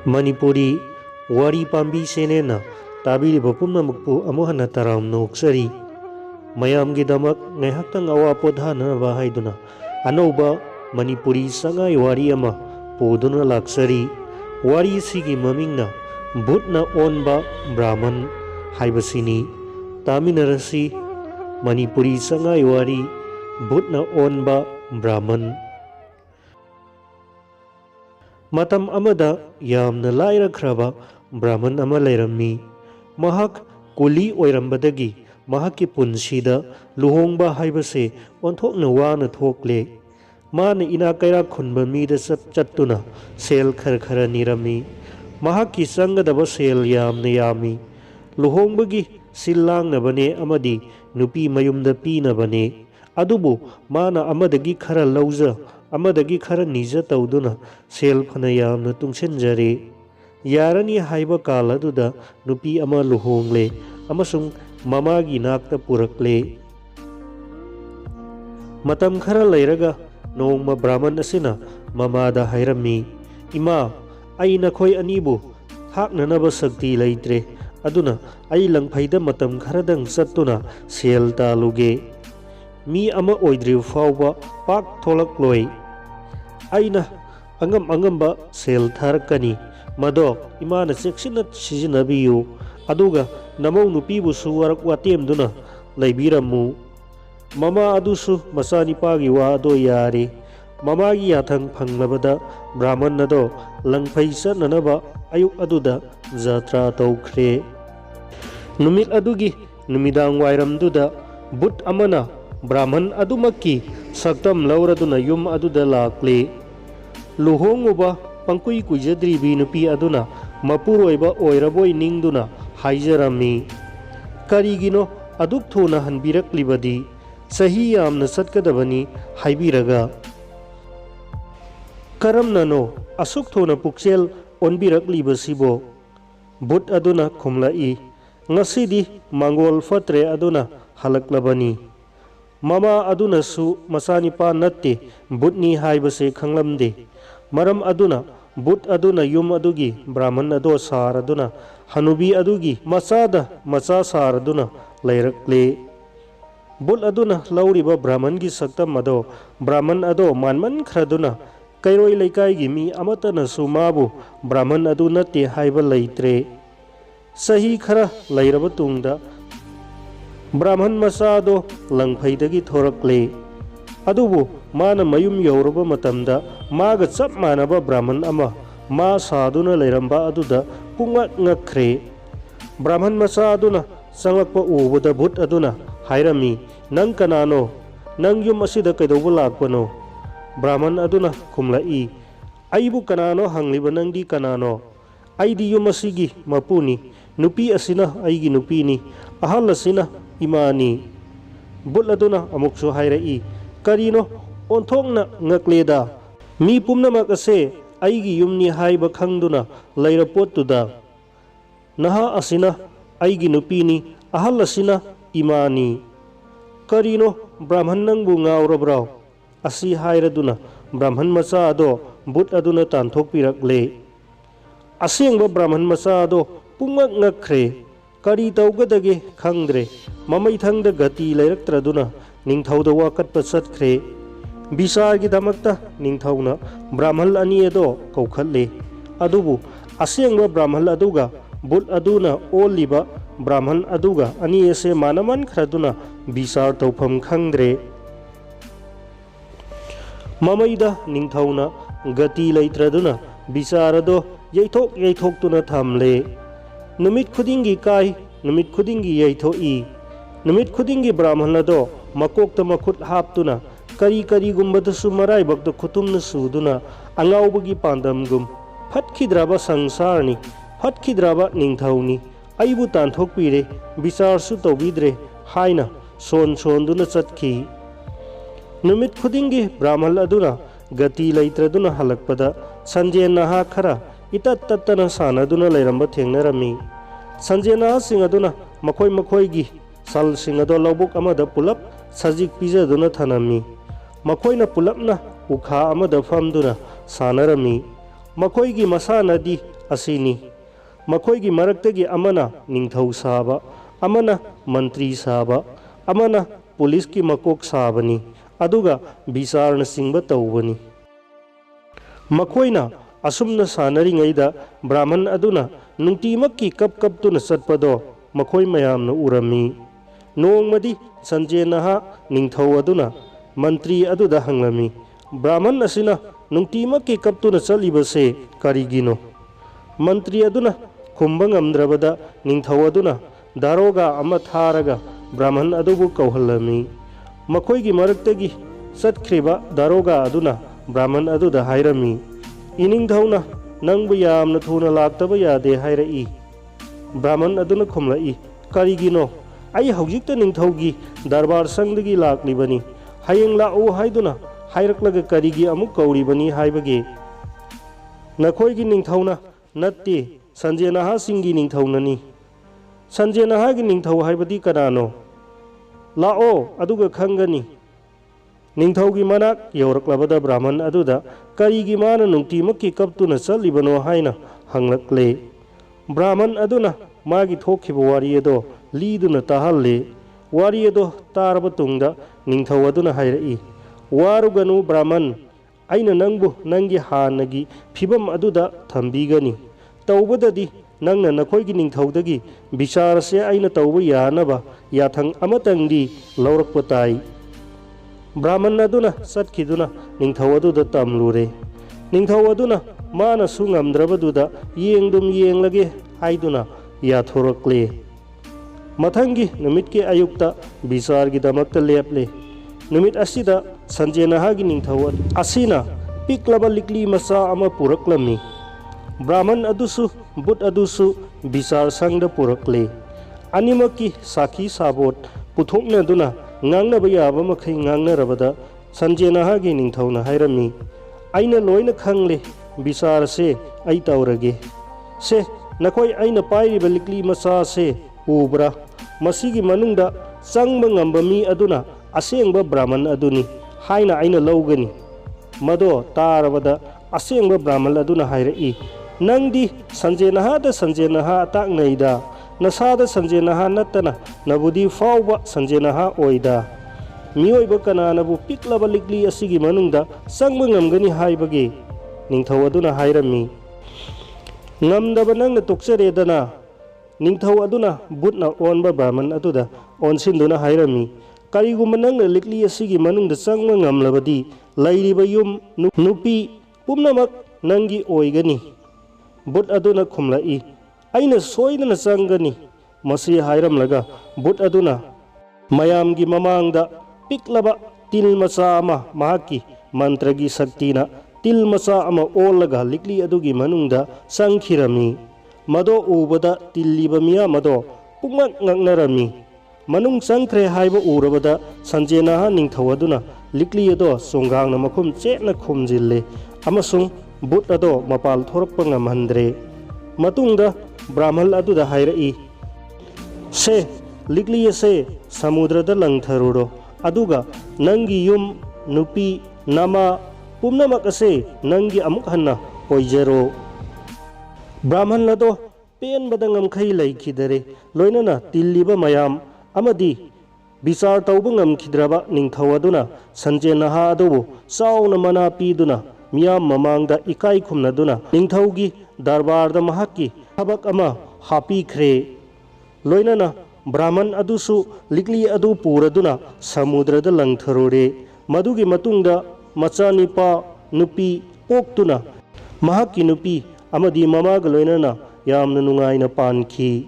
Manipuri Wari Pambi senena tabiri bapumna mukpu amuhana taram noksari mayam gidamak ngaihaktan awa podhana bahaiduna anauba Manipuri Chakngai Wari ama poduna laksari wari sigi mamingna Bhutna Onba Brahman haibasini taminarasi Manipuri Chakngai Wari Bhutna Onba Brahman matam amada yamna lairakraba Brahman ama leirami mahak kuli oirambadagi mahaki punsida luhongba haibase onthokna wana thokle mana ina kaira khunba mida chattuna sel khara nirami mahaki sangadaba sel yamna yami luhongbagi sillang bane amadi nupi mayumda pina bane adubu mana amadagi khara lauza amadagi khara nija tawduna sel phana yamna tungsenjare yarani haiba kala duda nupi ama luhongle amasung mamagi nakta purakle matam khara leiraga nongma Brahman asina mamada hairami ima ai nakhoi anibu thaknanaba sakti leitre aduna ai langphaida matam kharadang sattuna sel taluge mi ama oidri fawba pak tholak loi aina angamba sel tharakani mado imana seksina sijinabiyu aduga namau nupibu suwarak watemduna leibiramu mama adusu masani pagi wa do yari mama gi yathang phanglabada Brahman nado langphaisa nanaba ayuk aduda jatra tawkhre numit adugi numidang wairamduda but amana Brahman adumaki saktam lauraduna yum aduda lakle luhonguba pangkui kujadribi nupi aduna mapuroiba oiraboi ningduna haijarami karigino aduk thona hanbiraklibadi sahi yamna satkadabani haibiraga karamnano asuk thona puksel onbiraklibasibo but aduna khumlai ngasidi mangol fatre aduna halaklabani mama aduna su masanipa natte butni haibase khanglamde maram aduna but aduna yum adugi Brahman ado sar aduna hanubi adugi masada macha sar aduna leirakle but aduna lauriba Brahman gi saktam ado Brahman ado manman khraduna kairoi leikai gi mi amatana sumabu Brahman adu natte haiba leitre sahi khara leiraba tungda Brahman masado langphaidagi thorakle adubu mana mayum yauraba matamda maga chap manaba Brahman ama ma saduna leiramba aduda punga ngakre Brahman masaduna sangakpa ubada but aduna hairami nang kanano nang yum asida kaidobu lakpano Brahman aduna khumlai aibu kanano hangliba nangdi kanano aidi yum asigi mapuni nupi asina aigi nupini ahal asina imani but aduna amukso hairai karino onthokna ngakleda mi pumnamak ase aigi yumni haiba khangduna leira pottuda naha asina aigi nupini ahal asina imani karino Brahman nangbu ngaurabraw asi hairaduna Brahman macha ado but aduna tanthokpirakle asengba Brahman macha ado pungak ngakre kari tawgadage khangdre mamaithangda gati leirakraduna ningthauda wakatpa chatkre bisargi damakta ningthauna Brahman ani ado kaukhatle adubu asengba Brahman aduga but aduna oliba Brahman aduga ani ese manaman khraduna bisar tawpham khangdre mamaida ningthauna gati leitraduna bisarado yaithoktuna thamle numit khudingi kai numit khudingi yaithoi numit khudingi Brahman ado makokta makhut haptuna kari gumbadasu maraibakda khutumna suduna angaubagi pandamgum phatkidraba sangsarni phatkidraba ningthauni aibu tanthokpire bisarsu tawbidre haina sonduna chatkhi numit khudingi Brahman aduna gati leitraduna halakpada sanje naha khara itat tattana sanaduna leiramba thengnarami sanje naha singaduna makhoi gi sal singado lobuk amada pulap sajik pijaduna thanami makoina pulapna ukha amada famduna sanarami makoigi masanadi asini. Makhoigi maraktagi amana ningthau saba, amana mantri saba, amana police ki makok sabani, aduga bisarna singba tawbani. Makhoina asumna sanaringaida Brahman aduna nungtimakki kap tuna satpado makhoi mayamna urami. Nongmadi Sanjay naha ningthau aduna mantri aduda hanglami, Brahman asina nungtimakki kap tuna salibase karigino. Mantri aduna khumba ngamdrabada ningthau aduna daroga ama tharaga Brahman adubu kauhallami. Makhoigi maraktagi satkhriba daroga aduna Brahman aduda hairami, iningthauna nangbu yamna thuna laktaba yade hairai. Brahman aduna khumlai, karigino ai haujikta ningthaugi darbar sangdagi laklibani, hayeng lau haiduna hairaklaga karigi amuk kauribani haibage. Nakhoigi ningthauna natte Sanjay naha singi ningthaunani. Sanjay naha gi ningthau haibadi kanano? Lao aduga khangani. Ningthaugi manak yauraklabada Brahman aduda karigi mana nungtimakki kaptuna salibano haina hanglakle. Brahman aduna magi thokhiba wari ado liduna tahalle. Wari ado taraba tungda ningthau aduna hairai, waruganu Brahman, aina nangbu nangi hanagi phibam aduda thambigani. Taubadadi nangna nakhoigi ningthaudagi bisarase aina tauba yanaba yathang amatangdi laurakpa tai. Brahman aduna satkiduna ningthau aduda tamlure. Ningthau aduna mana su ngamdrabaduda yengdum yenglage haiduna yathorakle. Mathangi numitki ayukta bisargi damakta leple. Numit asida Sanjay nahagi ningthau asina piklaba likli masa ama puraklami. Brahman adusu but adusu bisar sangda purakle. Animaki saki sabot puthokna duna ngangna bayaba makhai ngangna rabada Sanjay nahagi ningthauna hairami, aina loina khangle bisar se ai taurage. Se nakhoi aina pairiba likli masa se ubra, masigi manungda sangba ngamba mi aduna asengba Brahman aduni haina aina laugani. Mado tarabada asengba Brahman aduna hairai, nangdi Sanjay naha taknaida, nasada Sanjay naha natana nabudi fauba Sanjay naha oida. Mioiba kananabu piklaba likli asigi manungda sangba ngamgani haibage ningthau aduna hairami. Ngamdaba nangna toksaredana ningthau aduna Bhutna Onba Brahman aduda onsinduna hairami, karigumba nangna likli asigi manungda sangba ngamlabadi lairiba yum nupi pumnamak nangi oigani. Bhut aduna khumlai, aina soidana sangani. Masi hairamlaga Bhut aduna mayamgi mamangda piklaba til masa ama mahaki mantragi saktina til masa ama olaga likli adugi manungda sangkhirami. Mado ubada tilliba miya mado pungmak ngaknarami. Manung sangkhre haiba urabada Sanjay naha ningthau aduna likli ado songangna makhum chekna khumjille amasung Bhut ado mapal thorakpa ngamhandre. Matungda Brahman aduda hairai, se likli se samudrada langtharuro, aduga nangi yum nupi nama pumnamak ase nangi amuk hanna oijero. Brahman ado pen badangam khai laikhidare, loinana tilliba mayam amadi bisar tauba ngamkhidraba ningthau aduna Sanjay naha adubu sauna mana piduna miyam mamangda ikai khumnaduna ningthaugi darbarda mahaki thabak ama hapikhre. Loinana Brahman adusu likli adu puraduna samudrada langtharore. Madugi matungda macha nipa nupi poktuna mahaki nupi amadi mamaga loinana yamna nungaina pankhi.